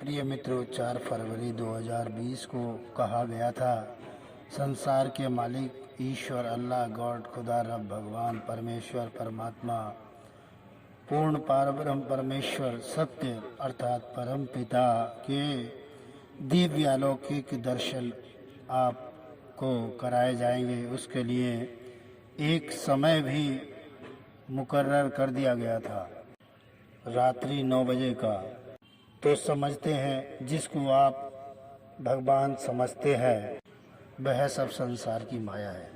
प्रिय मित्रों, 4 फरवरी 2020 को कहा गया था, संसार के मालिक ईश्वर अल्लाह गॉड खुदा रब भगवान परमेश्वर परमात्मा पूर्ण पारब्रह्म परमेश्वर सत्य अर्थात परम पिता के दिव्य अलौकिक दर्शन आपको कराए जाएंगे। उसके लिए एक समय भी मुकर्रर कर दिया गया था, रात्रि 9 बजे का। तो समझते हैं, जिसको आप भगवान समझते हैं वह सब संसार की माया है।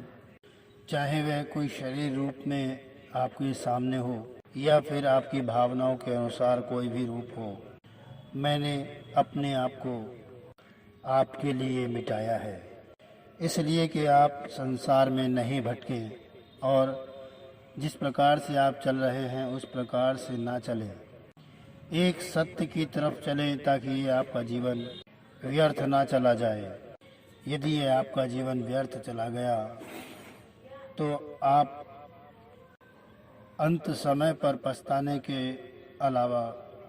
चाहे वह कोई शरीर रूप में आपके सामने हो या फिर आपकी भावनाओं के अनुसार कोई भी रूप हो, मैंने अपने आप को आपके लिए मिटाया है, इसलिए कि आप संसार में नहीं भटकें और जिस प्रकार से आप चल रहे हैं उस प्रकार से ना चलें, एक सत्य की तरफ चलें ताकि ये आपका जीवन व्यर्थ ना चला जाए। यदि ये आपका जीवन व्यर्थ चला गया तो आप अंत समय पर पछताने के अलावा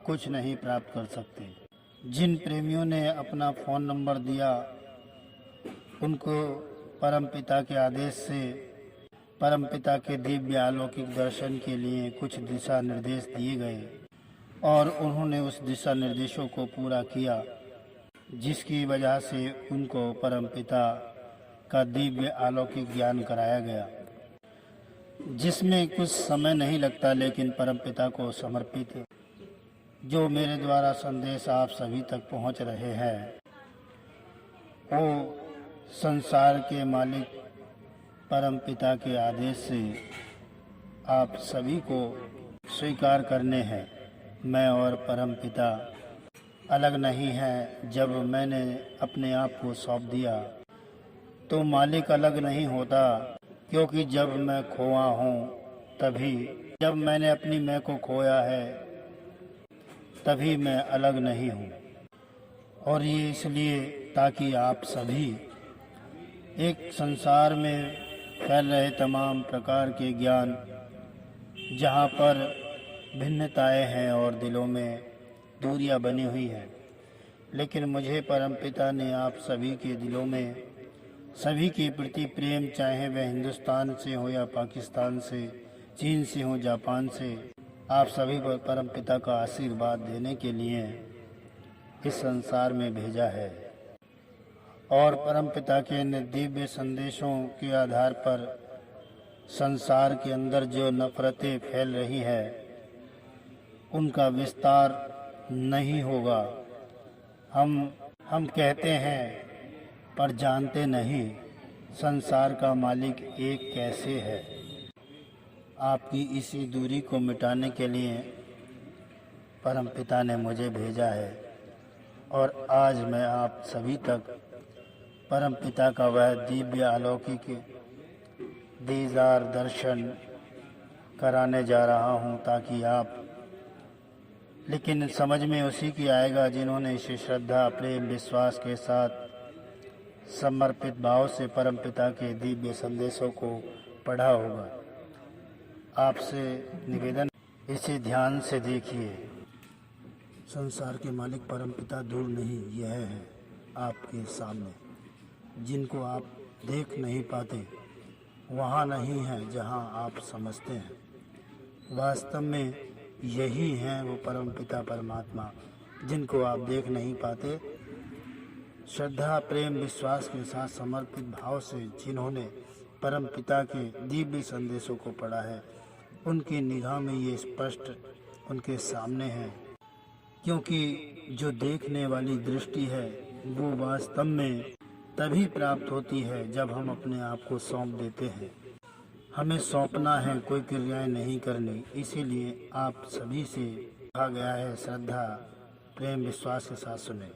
कुछ नहीं प्राप्त कर सकते। जिन प्रेमियों ने अपना फ़ोन नंबर दिया, उनको परमपिता के आदेश से परमपिता के दिव्य अलौकिक दर्शन के लिए कुछ दिशा निर्देश दिए गए और उन्होंने उस दिशा निर्देशों को पूरा किया, जिसकी वजह से उनको परमपिता का दिव्य अलौकिक ज्ञान कराया गया, जिसमें कुछ समय नहीं लगता, लेकिन परमपिता को समर्पित जो मेरे द्वारा संदेश आप सभी तक पहुंच रहे हैं, वो संसार के मालिक परमपिता के आदेश से आप सभी को स्वीकार करने हैं। मैं और परमपिता अलग नहीं है। जब मैंने अपने आप को सौंप दिया तो मालिक अलग नहीं होता, क्योंकि जब मैं खोया हूँ तभी, जब मैंने अपनी मैं को खोया है तभी मैं अलग नहीं हूँ। और ये इसलिए ताकि आप सभी एक संसार में फैल रहे तमाम प्रकार के ज्ञान, जहाँ पर भिन्नताएं हैं और दिलों में दूरियां बनी हुई हैं, लेकिन मुझे परमपिता ने आप सभी के दिलों में सभी के प्रति प्रेम, चाहे वह हिंदुस्तान से हो या पाकिस्तान से, चीन से हो, जापान से, आप सभी पर परमपिता का आशीर्वाद देने के लिए इस संसार में भेजा है। और परमपिता के दिव्य संदेशों के आधार पर संसार के अंदर जो नफरतें फैल रही है उनका विस्तार नहीं होगा। हम कहते हैं पर जानते नहीं संसार का मालिक एक कैसे है। आपकी इसी दूरी को मिटाने के लिए परमपिता ने मुझे भेजा है और आज मैं आप सभी तक परमपिता का वह दिव्य अलौकिक दीदार दर्शन कराने जा रहा हूँ, ताकि आप, लेकिन समझ में उसी की आएगा जिन्होंने इसे श्रद्धा, प्रेम, विश्वास के साथ समर्पित भाव से परमपिता के दिव्य संदेशों को पढ़ा होगा। आपसे निवेदन, इसे ध्यान से देखिए। संसार के मालिक परमपिता दूर नहीं, यह है आपके सामने। जिनको आप देख नहीं पाते वहाँ नहीं है जहाँ आप समझते हैं। वास्तव में यही हैं वो परमपिता परमात्मा, जिनको आप देख नहीं पाते। श्रद्धा, प्रेम, विश्वास के साथ समर्पित भाव से जिन्होंने परमपिता के दिव्य संदेशों को पढ़ा है, उनकी निगाह में ये स्पष्ट उनके सामने है, क्योंकि जो देखने वाली दृष्टि है वो वास्तव में तभी प्राप्त होती है जब हम अपने आप को सौंप देते हैं। हमें सौंपना है, कोई क्रियाएं नहीं करनी। इसीलिए आप सभी से कहा गया है, श्रद्धा, प्रेम, विश्वास के साथ सुने।